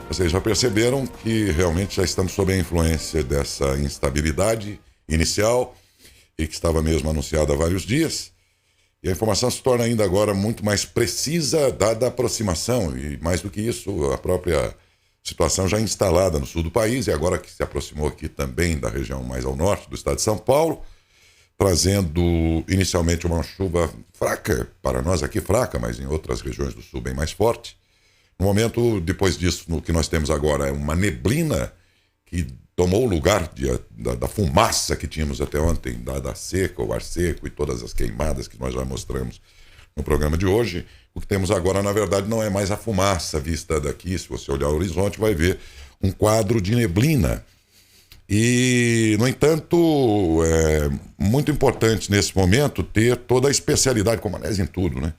Vocês já perceberam que realmente já estamos sob a influência dessa instabilidade inicial e que estava mesmo anunciada há vários dias. E a informação se torna ainda agora muito mais precisa dada a aproximação e, mais do que isso, a própria situação já instalada no sul do país e agora que se aproximou aqui também da região mais ao norte do estado de São Paulo, trazendo inicialmente uma chuva fraca, para nós aqui fraca, mas em outras regiões do sul bem mais forte. No momento, depois disso, no que nós temos agora é uma neblina que tomou o lugar da fumaça que tínhamos até ontem, da seca, o ar seco e todas as queimadas que nós já mostramos no programa de hoje. O que temos agora, na verdade, não é mais a fumaça vista daqui. Se você olhar o horizonte, vai ver um quadro de neblina. E, no entanto, é muito importante nesse momento ter toda a especialidade, como aliás em tudo, né?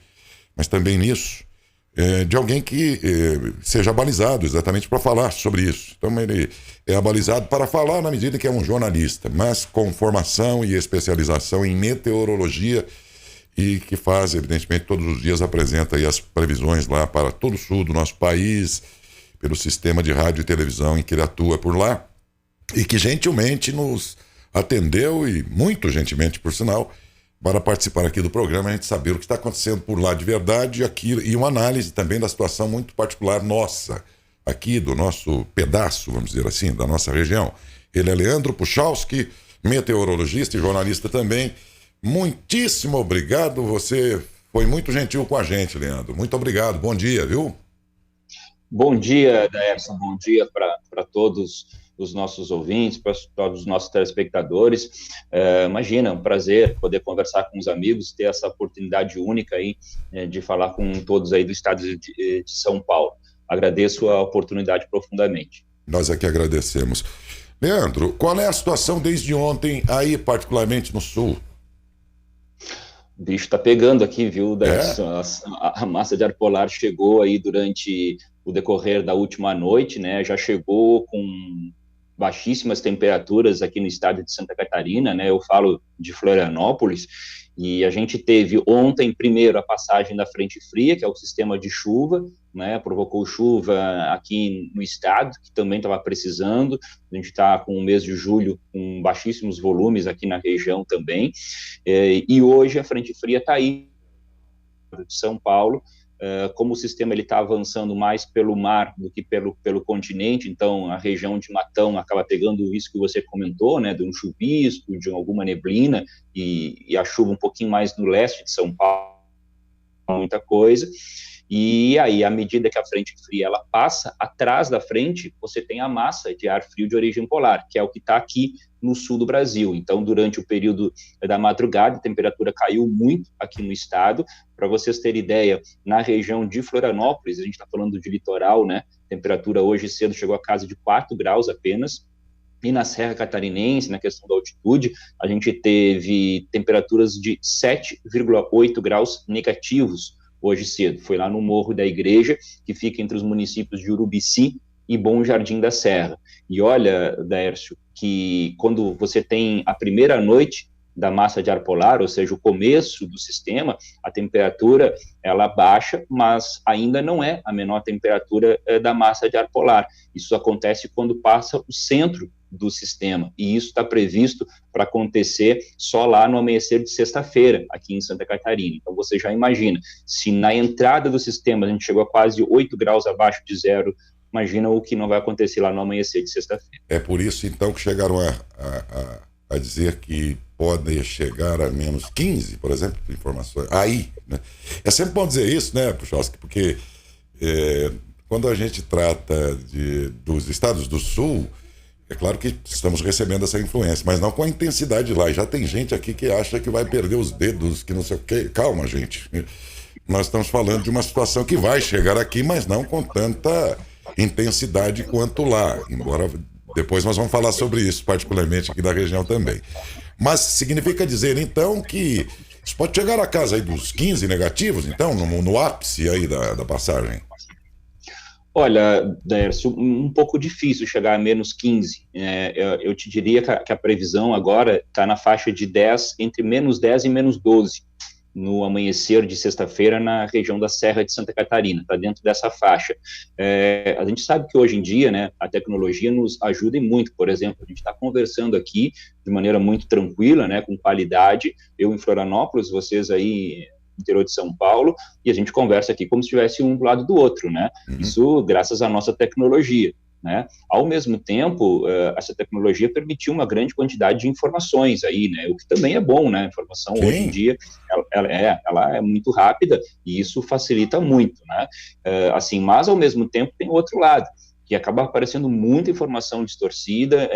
Mas também nisso, de alguém que seja abalizado exatamente para falar sobre isso. Então ele é abalizado para falar na medida que é um jornalista, mas com formação e especialização em meteorologia e que faz, evidentemente, todos os dias apresenta aí as previsões lá para todo o sul do nosso país, pelo sistema de rádio e televisão em que ele atua por lá, e que gentilmente nos atendeu, e muito gentilmente, por sinal, para participar aqui do programa, a gente saber o que está acontecendo por lá de verdade aqui, e uma análise também da situação muito particular nossa, aqui do nosso pedaço, vamos dizer assim, da nossa região. Ele é Leandro Puchalski, meteorologista e jornalista também. Muitíssimo obrigado, você foi muito gentil com a gente, Leandro. Muito obrigado, bom dia, viu? Bom dia, Daerson, bom dia para todos os nossos ouvintes, para todos os nossos telespectadores. Imagina, um prazer poder conversar com os amigos, ter essa oportunidade única aí de falar com todos aí do estado de São Paulo. Agradeço a oportunidade profundamente. Nós aqui agradecemos. Leandro, qual é a situação desde ontem aí, particularmente no sul? O bicho está pegando aqui, viu? A massa de ar polar chegou aí durante o decorrer da última noite, né? Já chegou com baixíssimas temperaturas aqui no estado de Santa Catarina, né? Eu falo de Florianópolis, e a gente teve ontem, primeiro, a passagem da frente fria, que é o sistema de chuva, né? Provocou chuva aqui no estado, que também estava precisando. A gente está com o mês de julho com baixíssimos volumes aqui na região também, e hoje a frente fria está aí, de São Paulo. Como o sistema está avançando mais pelo mar do que pelo continente, então a região de Matão acaba pegando isso que você comentou, né, de um chuvisco, de alguma neblina, e a chuva um pouquinho mais no leste de São Paulo, muita coisa. E aí, à medida que a frente fria ela passa, atrás da frente, você tem a massa de ar frio de origem polar, que é o que está aqui no sul do Brasil. Então, durante o período da madrugada, a temperatura caiu muito aqui no estado. Para vocês terem ideia, na região de Florianópolis, a gente está falando de litoral, né? A temperatura hoje cedo chegou a casa de 4 graus apenas. E na Serra Catarinense, na questão da altitude, a gente teve temperaturas de 7,8 graus negativos hoje cedo. Foi lá no Morro da Igreja, que fica entre os municípios de Urubici e Bom Jardim da Serra. E olha, Daércio, que quando você tem a primeira noite da massa de ar polar, ou seja, o começo do sistema, a temperatura ela baixa, mas ainda não é a menor temperatura da massa de ar polar. Isso acontece quando passa o centro do sistema, e isso está previsto para acontecer só lá no amanhecer de sexta-feira, aqui em Santa Catarina. Então você já imagina, se na entrada do sistema a gente chegou a quase 8 graus abaixo de zero, imagina o que não vai acontecer lá no amanhecer de sexta-feira. É por isso, então, que chegaram a dizer que pode chegar a menos 15, por exemplo, informações aí, né? É sempre bom dizer isso, né, Puchalski, porque quando a gente trata dos estados do sul, é claro que estamos recebendo essa influência, mas não com a intensidade lá. E já tem gente aqui que acha que vai perder os dedos, que não sei o quê. Calma, gente. Nós estamos falando de uma situação que vai chegar aqui, mas não com tanta intensidade quanto lá. Embora depois nós vamos falar sobre isso, particularmente aqui da região também. Mas significa dizer, então, que isso pode chegar a casa aí dos 15 negativos, então, no ápice aí da passagem? Olha, Dércio, um pouco difícil chegar a menos 15. Eu te diria que a previsão agora está na faixa de 10, entre menos 10 e menos 12. no amanhecer de sexta-feira na região da Serra de Santa Catarina, está dentro dessa faixa. A gente sabe que hoje em dia, né, a tecnologia nos ajuda e muito. Por exemplo, a gente está conversando aqui de maneira muito tranquila, né, com qualidade, eu em Florianópolis, vocês aí no interior de São Paulo, e a gente conversa aqui como se estivesse um do lado do outro, né? Isso graças à nossa tecnologia. Né? Ao mesmo tempo, essa tecnologia permitiu uma grande quantidade de informações aí, né? O que também é bom, né? A informação Sim. hoje em dia, ela é muito rápida e isso facilita muito, né? Assim, mas ao mesmo tempo tem outro lado, que acaba aparecendo muita informação distorcida.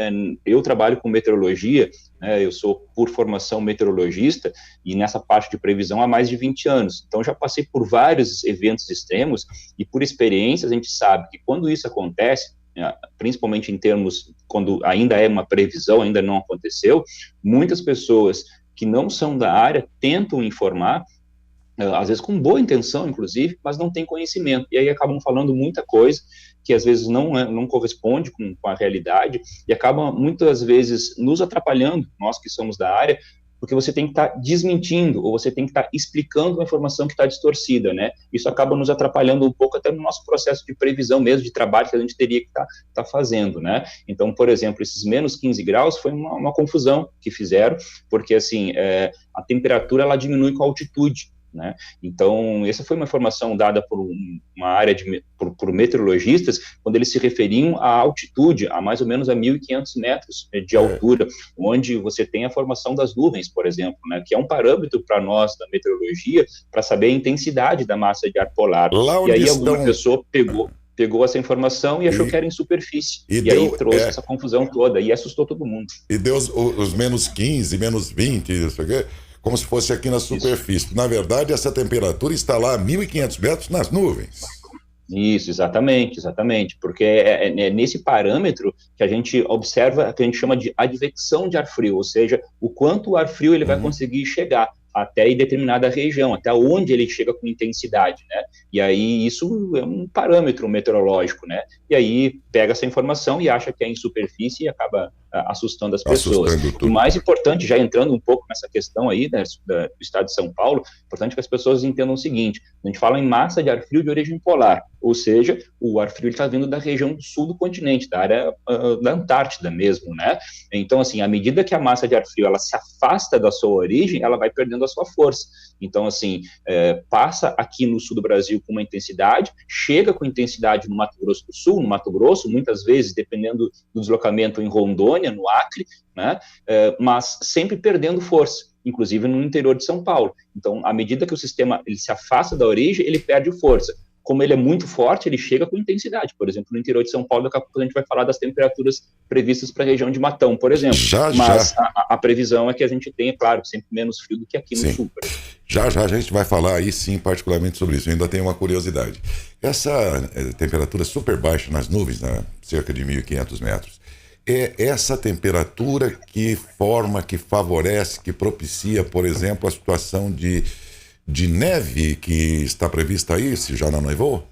Eu trabalho com meteorologia, né? Eu sou, por formação, meteorologista, e nessa parte de previsão há mais de 20 anos. Então, já passei por vários eventos extremos, e por experiência, a gente sabe que quando isso acontece, principalmente em termos, quando ainda é uma previsão, ainda não aconteceu, muitas pessoas que não são da área tentam informar, às vezes com boa intenção, inclusive, mas não têm conhecimento, e aí acabam falando muita coisa que às vezes não corresponde com a realidade, e acabam muitas vezes nos atrapalhando, nós que somos da área, porque você tem que estar desmentindo, ou você tem que estar explicando uma informação que está distorcida, né? Isso acaba nos atrapalhando um pouco até no nosso processo de previsão mesmo, de trabalho que a gente teria que estar fazendo, né? Então, por exemplo, esses menos 15 graus foi uma confusão que fizeram, porque, assim, a temperatura, ela diminui com a altitude, né? Então, essa foi uma informação dada por uma área por meteorologistas, quando eles se referiam à altitude, a mais ou menos a 1.500 metros de altura, onde você tem a formação das nuvens, por exemplo, né, que é um parâmetro para nós da meteorologia, para saber a intensidade da massa de ar polar. E aí alguma pessoa pegou essa informação e achou que era em superfície. E aí trouxe essa confusão toda, e assustou todo mundo. E deu os menos 15, menos 20, isso aqui, como se fosse aqui na superfície. Isso. Na verdade, essa temperatura está lá a 1.500 metros nas nuvens. Isso, exatamente, porque é nesse parâmetro que a gente observa, que a gente chama de advecção de ar frio, ou seja, o quanto o ar frio ele vai conseguir chegar até em determinada região, até onde ele chega com intensidade, né? E aí isso é um parâmetro meteorológico, né? E aí pega essa informação e acha que é em superfície e acaba assustando as pessoas. O mais importante, já entrando um pouco nessa questão aí, né, do estado de São Paulo, importante que as pessoas entendam o seguinte: a gente fala em massa de ar frio de origem polar, ou seja, o ar frio está vindo da região do sul do continente, da área da Antártida mesmo, né? Então, assim, à medida que a massa de ar frio ela se afasta da sua origem, ela vai perdendo a sua força. Então, assim, passa aqui no sul do Brasil com uma intensidade, chega com intensidade no Mato Grosso do Sul, no Mato Grosso, muitas vezes, dependendo do deslocamento, em Rondônia, no Acre, né? Mas sempre perdendo força, inclusive no interior de São Paulo. Então, à medida que o sistema ele se afasta da origem, ele perde força. Como ele é muito forte, ele chega com intensidade. Por exemplo, no interior de São Paulo, daqui a pouco a gente vai falar das temperaturas previstas para a região de Matão, por exemplo. Mas a previsão é que a gente tenha, claro, sempre menos frio do que aqui no sul. Já a gente vai falar aí, sim, particularmente sobre isso. Eu ainda tenho uma curiosidade. Essa temperatura super baixa nas nuvens, né, cerca de 1.500 metros, é essa temperatura que forma, que favorece, que propicia, por exemplo, a situação de neve que está prevista aí, se já não nevou?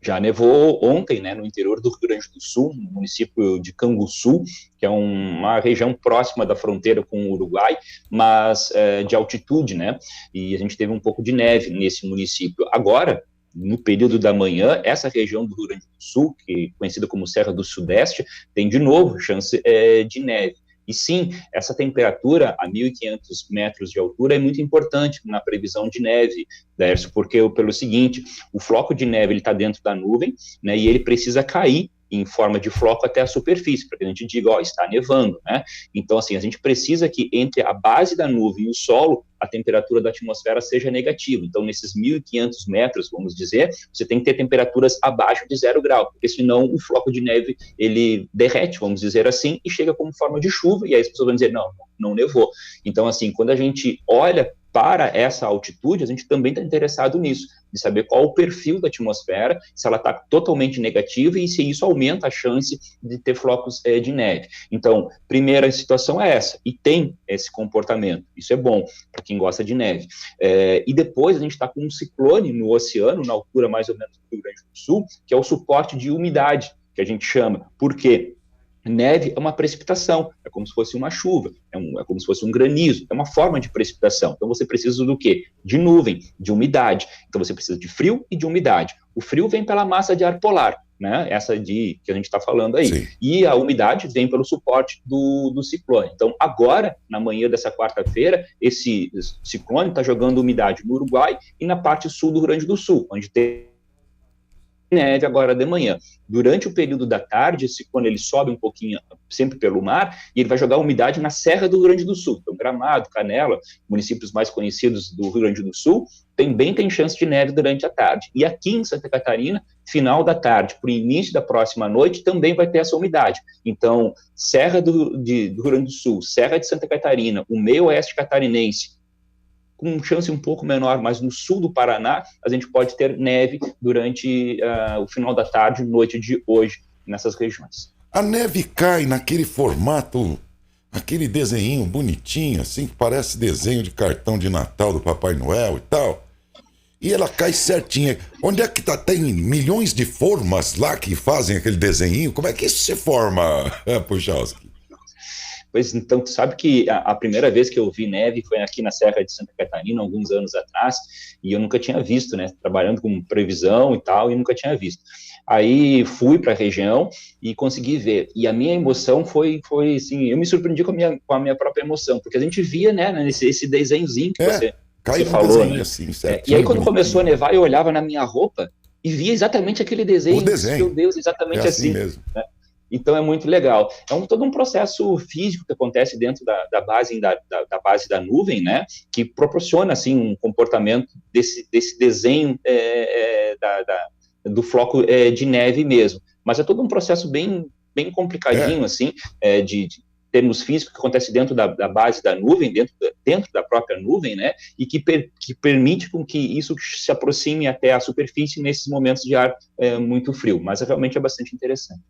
Já nevou ontem, né, no interior do Rio Grande do Sul, no município de Canguçu, que é uma região próxima da fronteira com o Uruguai, mas de altitude, né, e a gente teve um pouco de neve nesse município. Agora, no período da manhã, essa região do Rio Grande do Sul, que é conhecida como Serra do Sudeste, tem de novo chance de neve. E sim, essa temperatura a 1.500 metros de altura é muito importante na previsão de neve, Dércio, porque pelo seguinte, o floco de neve está dentro da nuvem, né, e ele precisa cair em forma de floco até a superfície, para que a gente diga, ó, está nevando, né? Então, assim, a gente precisa que entre a base da nuvem e o solo, a temperatura da atmosfera seja negativa. Então, nesses 1.500 metros, vamos dizer, você tem que ter temperaturas abaixo de 0 grau, porque senão o floco de neve, ele derrete, vamos dizer assim, e chega como forma de chuva, e aí as pessoas vão dizer, não nevou. Então, assim, quando a gente olha para essa altitude, a gente também está interessado nisso, de saber qual o perfil da atmosfera, se ela está totalmente negativa e se isso aumenta a chance de ter flocos de neve. Então, primeira situação é essa, e tem esse comportamento, isso é bom para quem gosta de neve. E depois a gente está com um ciclone no oceano, na altura mais ou menos do Rio Grande do Sul, que é o suporte de umidade, que a gente chama. Por quê? Neve é uma precipitação, é como se fosse uma chuva, é como se fosse um granizo, é uma forma de precipitação. Então você precisa do quê? De nuvem, de umidade. Então você precisa de frio e de umidade. O frio vem pela massa de ar polar, né? Essa que a gente está falando aí. Sim. E a umidade vem pelo suporte do ciclone. Então agora, na manhã dessa quarta-feira, esse ciclone está jogando umidade no Uruguai e na parte sul do Rio Grande do Sul, onde tem neve agora de manhã. Durante o período da tarde, esse ciclone ele sobe um pouquinho, sempre pelo mar, e ele vai jogar umidade na Serra do Rio Grande do Sul. Então, Gramado, Canela, municípios mais conhecidos do Rio Grande do Sul, também tem chance de neve durante a tarde. E aqui em Santa Catarina, final da tarde, para o início da próxima noite, também vai ter essa umidade. Então, Serra do Rio Grande do Sul, Serra de Santa Catarina, o meio oeste catarinense, com chance um pouco menor, mas no sul do Paraná, a gente pode ter neve durante o final da tarde, noite de hoje, nessas regiões. A neve cai naquele formato, aquele desenho bonitinho, assim, que parece desenho de cartão de Natal do Papai Noel e tal. E ela cai certinha. Onde é que tá? Tem milhões de formas lá que fazem aquele desenho? Como é que isso se forma, Puchalski? Pois então, tu sabe que a primeira vez que eu vi neve foi aqui na Serra de Santa Catarina, alguns anos atrás, e eu nunca tinha visto, né? Trabalhando com previsão e tal, e nunca tinha visto. Aí fui para a região e consegui ver. E a minha emoção foi assim, eu me surpreendi com a minha própria emoção, porque a gente via, né, esse desenhozinho que você falou, desenho, né? assim, E aí quando começou a nevar, eu olhava na minha roupa e via exatamente aquele desenho. O desenho. Meu Deus, exatamente assim. Mesmo. Né? Então é muito legal. É todo um processo físico que acontece dentro da base da nuvem, né? Que proporciona assim um comportamento desse desenho do floco da neve mesmo. Mas é todo um processo bem complicadinho assim, de termos físicos que acontece dentro da base da nuvem, dentro da própria nuvem, né? E que permite com que isso se aproxime até a superfície nesses momentos de ar muito frio. Mas realmente é bastante interessante.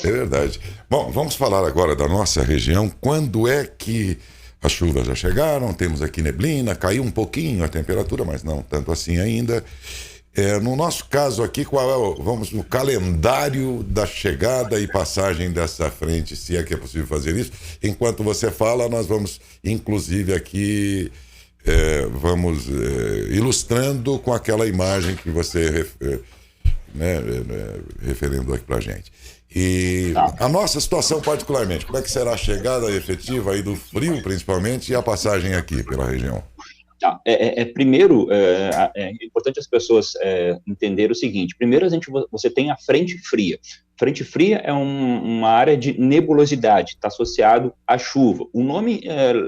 É verdade. Bom, vamos falar agora da nossa região. Quando é que as chuvas já chegaram? Temos aqui neblina, caiu um pouquinho a temperatura, mas não tanto assim ainda. No nosso caso aqui, qual é o calendário da chegada e passagem dessa frente, se é que é possível fazer isso? Enquanto você fala, nós vamos, inclusive, aqui, ilustrando com aquela imagem que você referendou aqui pra gente. E a nossa situação particularmente, como é que será a chegada efetiva aí do frio, principalmente, e a passagem aqui pela região? Primeiro, é importante as pessoas entenderem o seguinte. Primeiro, você tem a frente fria. Frente fria é uma área de nebulosidade, está associado à chuva. O nome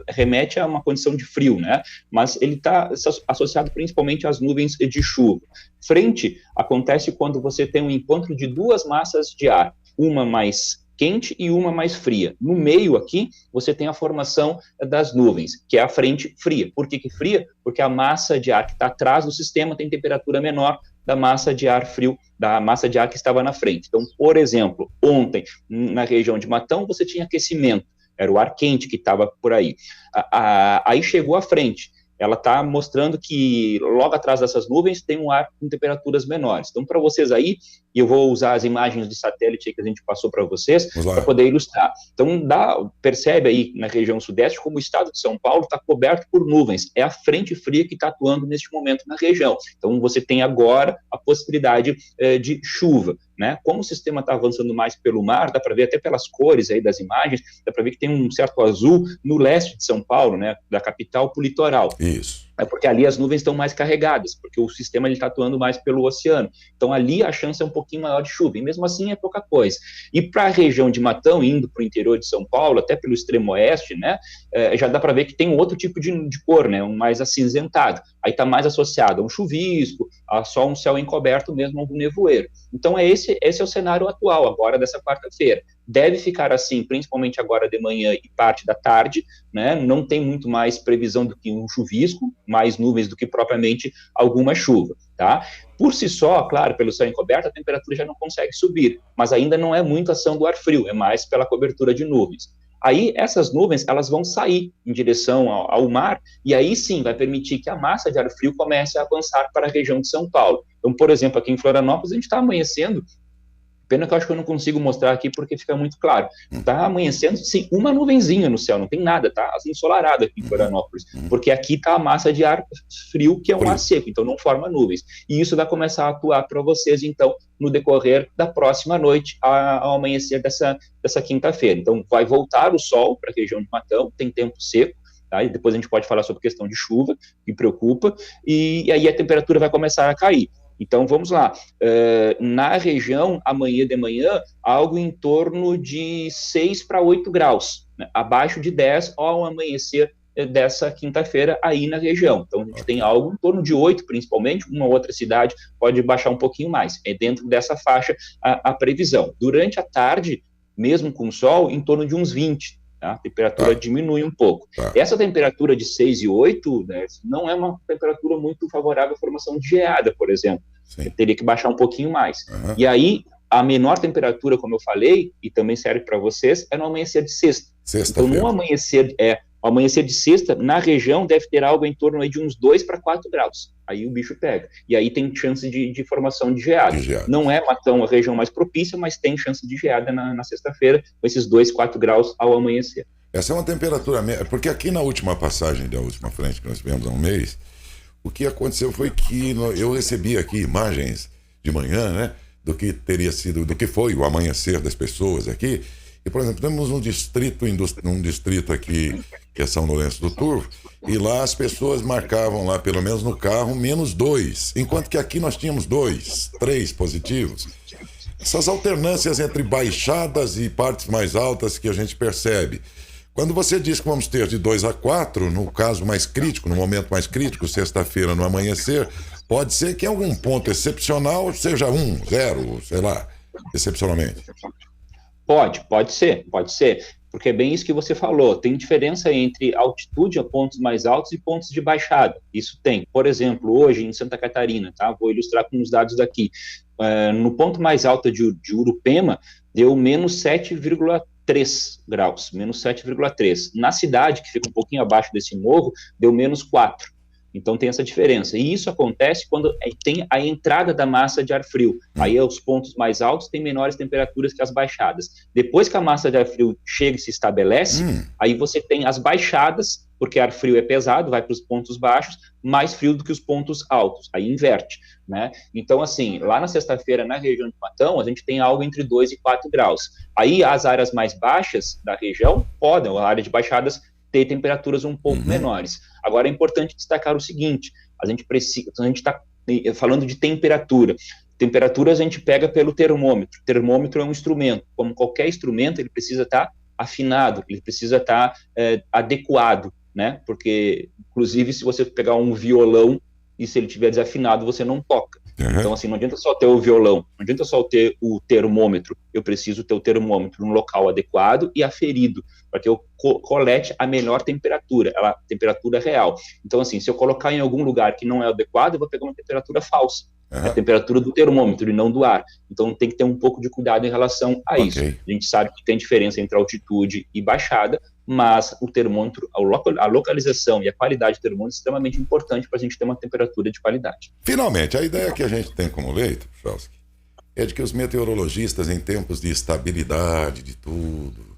remete a uma condição de frio, né? Mas ele está associado principalmente às nuvens de chuva. Frente acontece quando você tem um encontro de duas massas de ar, uma mais quente e uma mais fria. No meio aqui, você tem a formação das nuvens, que é a frente fria. Por que fria? Porque a massa de ar que está atrás do sistema tem temperatura menor da massa de ar frio, da massa de ar que estava na frente. Então, por exemplo, ontem, na região de Matão, você tinha aquecimento, era o ar quente que estava por aí. Aí chegou à frente. Ela está mostrando que logo atrás dessas nuvens tem um ar com temperaturas menores. Então, para vocês aí, e eu vou usar as imagens de satélite que a gente passou para vocês, para poder ilustrar. Então, percebe aí na região sudeste como o estado de São Paulo está coberto por nuvens. É a frente fria que está atuando neste momento na região. Então, você tem agora a possibilidade de chuva. Né? Como o sistema está avançando mais pelo mar, dá para ver até pelas cores aí das imagens, dá para ver que tem um certo azul no leste de São Paulo, né? Da capital para o litoral. Isso. É porque ali as nuvens estão mais carregadas, porque o sistema está atuando mais pelo oceano. Então ali a chance é um pouquinho maior de chuva, e mesmo assim é pouca coisa. E para a região de Matão, indo para o interior de São Paulo, até pelo extremo oeste, né, já dá para ver que tem um outro tipo de cor, né, um mais acinzentado. Aí está mais associado a um chuvisco, a só um céu encoberto mesmo, a um nevoeiro. Então esse é o cenário atual, agora dessa quarta-feira. Deve ficar assim, principalmente agora de manhã e parte da tarde, né? Não tem muito mais previsão do que um chuvisco, mais nuvens do que propriamente alguma chuva, tá? Por si só, claro, pelo céu encoberto, a temperatura já não consegue subir, mas ainda não é muito ação do ar frio, é mais pela cobertura de nuvens. Aí, essas nuvens, elas vão sair em direção ao mar, e aí sim vai permitir que a massa de ar frio comece a avançar para a região de São Paulo. Então, por exemplo, aqui em Florianópolis, a gente está amanhecendo Pena que eu acho que eu não consigo mostrar aqui porque fica muito claro. Tá amanhecendo sem uma nuvenzinha no céu, não tem nada, tá assim, ensolarado aqui em Florianópolis, porque aqui tá a massa de ar frio, que é um ar seco, então não forma nuvens. E isso vai começar a atuar para vocês, então, no decorrer da próxima noite, ao amanhecer dessa quinta-feira. Então, vai voltar o sol para a região de Matão, tem tempo seco, tá? E depois a gente pode falar sobre questão de chuva, que preocupa, e aí a temperatura vai começar a cair. Então, vamos lá. Na região, amanhã de manhã, algo em torno de 6 para 8 graus, né? Abaixo de 10 ao amanhecer dessa quinta-feira aí na região. Então, a gente tem algo em torno de 8, principalmente, uma outra cidade pode baixar um pouquinho mais. É dentro dessa faixa a previsão. Durante a tarde, mesmo com sol, em torno de uns 20. Tá? A temperatura diminui um pouco. Essa temperatura de 6 e 8, né, não é uma temperatura muito favorável à formação de geada, por exemplo. Teria que baixar um pouquinho mais. E aí, a menor temperatura, como eu falei, e também serve para vocês, é no amanhecer de sexta. Então, no amanhecer de sexta, na região, deve ter algo em torno aí de uns 2 para 4 graus. Aí o bicho pega. E aí tem chance de formação de geada. Não é Matão a região mais propícia, mas tem chance de geada na sexta-feira, com esses 2, 4 graus ao amanhecer. Essa é uma temperatura... Porque aqui na última passagem da última frente que nós tivemos há um mês, o que aconteceu foi que eu recebi aqui imagens de manhã, né, do que teria sido, do que foi o amanhecer das pessoas aqui. E, por exemplo, temos um distrito aqui, que é São Lourenço do Turvo, e lá as pessoas marcavam lá, pelo menos no carro, -2, enquanto que aqui nós tínhamos 2, 3 positivos. Essas alternâncias entre baixadas e partes mais altas que a gente percebe. Quando você diz que vamos ter de 2 a 4, no caso mais crítico, no momento mais crítico, sexta-feira no amanhecer, pode ser que em algum ponto excepcional seja 1, 0, sei lá, excepcionalmente. Pode ser, porque é bem isso que você falou, tem diferença entre altitude a pontos mais altos e pontos de baixada, isso tem. Por exemplo, hoje em Santa Catarina, tá? Vou ilustrar com os dados daqui, no ponto mais alto de Urupema, deu -7,3 graus, -7,3. Na cidade, que fica um pouquinho abaixo desse morro, deu -4. Então tem essa diferença. E isso acontece quando tem a entrada da massa de ar frio. Aí os pontos mais altos têm menores temperaturas que as baixadas. Depois que a massa de ar frio chega e se estabelece, aí você tem as baixadas, porque ar frio é pesado, vai para os pontos baixos, mais frio do que os pontos altos. Aí inverte, né? Então, assim, lá na sexta-feira, na região de Matão, a gente tem algo entre 2 e 4 graus. Aí as áreas mais baixas da região podem, a área de baixadas, ter temperaturas um pouco menores. Agora, é importante destacar o seguinte, a gente está falando de temperatura. Temperatura a gente pega pelo termômetro. O termômetro é um instrumento. Como qualquer instrumento, ele precisa estar afinado, ele precisa estar adequado, né? Porque, inclusive, se você pegar um violão e se ele estiver desafinado, você não toca. Então, assim, não adianta só ter o violão, não adianta só ter o termômetro, eu preciso ter o termômetro no local adequado e aferido, para que eu colete a melhor temperatura, a temperatura real. Então, assim, se eu colocar em algum lugar que não é adequado, eu vou pegar uma temperatura falsa, a temperatura do termômetro e não do ar. Então, tem que ter um pouco de cuidado em relação a isso. A gente sabe que tem diferença entre altitude e baixada, mas o termômetro, a localização e a qualidade do termômetro é extremamente importante para a gente ter uma temperatura de qualidade. Finalmente, a ideia que a gente tem como leito, Chalski, é de que os meteorologistas, em tempos de estabilidade de tudo,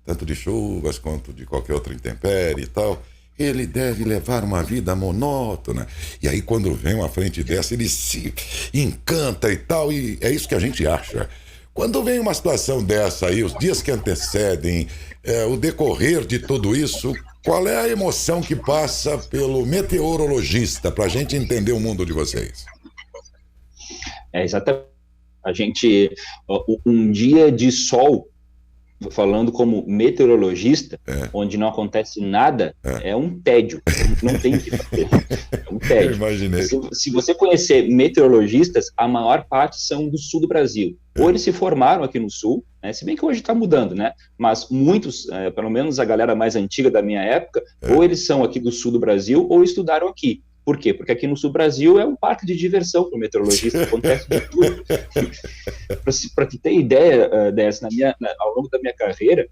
tanto de chuvas quanto de qualquer outra intempérie e tal, ele deve levar uma vida monótona. E aí, quando vem uma frente dessa, ele se encanta e tal, e é isso que a gente acha. Quando vem uma situação dessa aí, os dias que antecedem, o decorrer de tudo isso, qual é a emoção que passa pelo meteorologista, para a gente entender o mundo de vocês? Exatamente. A gente, um dia de sol, falando como meteorologista, onde não acontece nada, é um tédio, não tem o que fazer, é um tédio. Eu imaginei. Se você conhecer meteorologistas, a maior parte são do sul do Brasil, ou eles se formaram aqui no sul, né, se bem que hoje está mudando, né, mas muitos, pelo menos a galera mais antiga da minha época, ou eles são aqui do sul do Brasil, ou estudaram aqui. Por quê? Porque aqui no Sul Brasil é um parque de diversão para o meteorologista, acontece de tudo. Para te ter ideia, dessa, ao longo da minha carreira,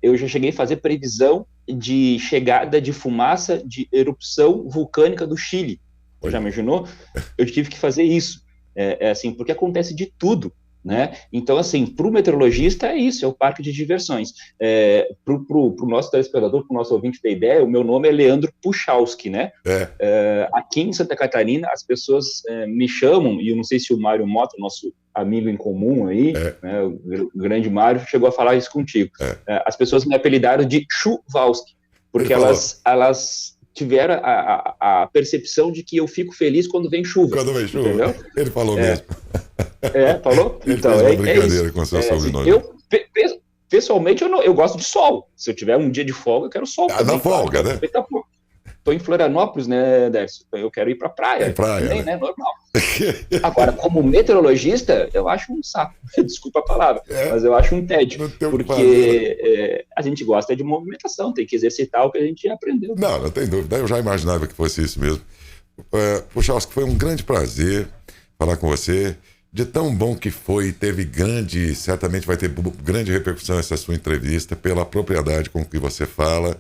eu já cheguei a fazer previsão de chegada de fumaça de erupção vulcânica do Chile. Você já imaginou? Eu tive que fazer isso. Assim, porque acontece de tudo. né? Então, assim, para o meteorologista é isso, é o parque de diversões. Para o nosso telespectador, para o nosso ouvinte ter ideia, o meu nome é Leandro Puchalski, né? Aqui em Santa Catarina, as pessoas me chamam, e eu não sei se o Mário Mota, nosso amigo em comum aí, né, o grande Mário, chegou a falar isso contigo. As pessoas me apelidaram de Chuvalski, porque elas tiveram a percepção de que eu fico feliz quando vem chuva. Quando vem chuva, entendeu? Ele falou mesmo. Falou? Ele então, fez uma brincadeira com o seu sobrenome. Pessoalmente, eu gosto de sol. Se eu tiver um dia de folga, eu quero sol. Na folga, né? Estou em Florianópolis, né, Décio? Eu quero ir para praia. Praia, também, né? Normal. Agora, como meteorologista, eu acho um saco. Desculpa a palavra, mas eu acho um tédio. Porque a gente gosta de movimentação, tem que exercitar o que a gente aprendeu. Não tem dúvida. Eu já imaginava que fosse isso mesmo. Puchalski, foi um grande prazer falar com você. De tão bom que foi, certamente vai ter grande repercussão essa sua entrevista, pela propriedade com que você fala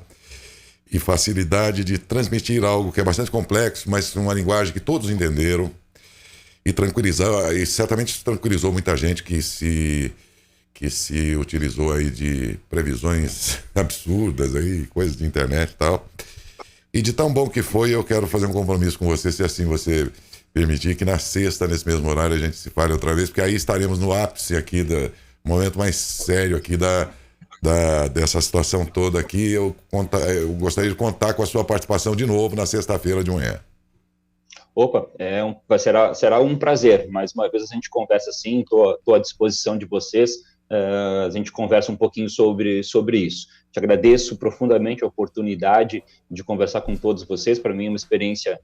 e facilidade de transmitir algo que é bastante complexo, mas uma linguagem que todos entenderam e certamente tranquilizou muita gente que se utilizou aí de previsões absurdas aí, coisas de internet e tal. E de tão bom que foi, eu quero fazer um compromisso com você, se assim você permitir, que na sexta, nesse mesmo horário, a gente se fale outra vez, porque aí estaremos no ápice aqui do momento mais sério aqui dessa situação toda aqui. Eu gostaria de contar com a sua participação de novo na sexta-feira de manhã. Opa, será um prazer. Mais uma vez a gente conversa assim, estou à disposição de vocês, a gente conversa um pouquinho sobre isso. Te agradeço profundamente a oportunidade de conversar com todos vocês. Para mim é uma experiência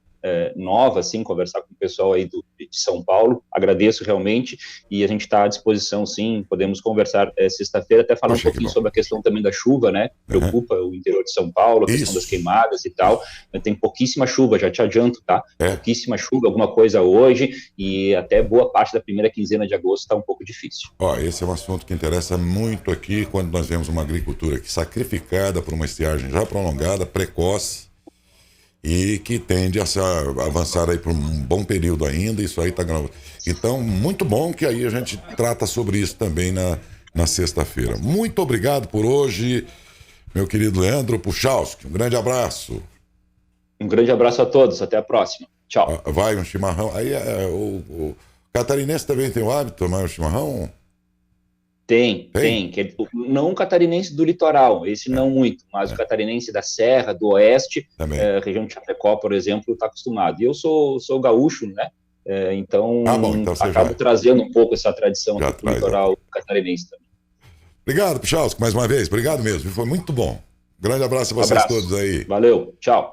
nova, assim, conversar com o pessoal aí de São Paulo. Agradeço realmente, e a gente está à disposição, sim. Podemos conversar sexta-feira, até falar um pouquinho sobre a questão também da chuva, né? Preocupa o interior de São Paulo, a questão das queimadas e tal. Tem pouquíssima chuva, já te adianto, tá? Pouquíssima chuva, alguma coisa hoje, e até boa parte da primeira quinzena de agosto está um pouco difícil. Esse é um assunto que interessa muito aqui, quando nós vemos uma agricultura que sacrificada por uma estiagem já prolongada, precoce, e que tende a avançar aí por um bom período ainda. Isso aí tá gravado. Então, muito bom que aí a gente trata sobre isso também na sexta-feira. Muito obrigado por hoje, meu querido Leandro Puchalski. Um grande abraço. Um grande abraço a todos, até a próxima. Tchau. Vai um chimarrão. Aí o catarinense também tem o hábito de tomar um chimarrão? Tem. Não o catarinense do litoral, esse não muito, mas o catarinense da Serra, do Oeste, região de Chapecó, por exemplo, está acostumado. E eu sou gaúcho, né? Então, acabo trazendo um pouco essa tradição do litoral catarinense também. Obrigado, Puchalski, mais uma vez. Obrigado mesmo, foi muito bom. Grande abraço a vocês todos aí. Valeu, tchau.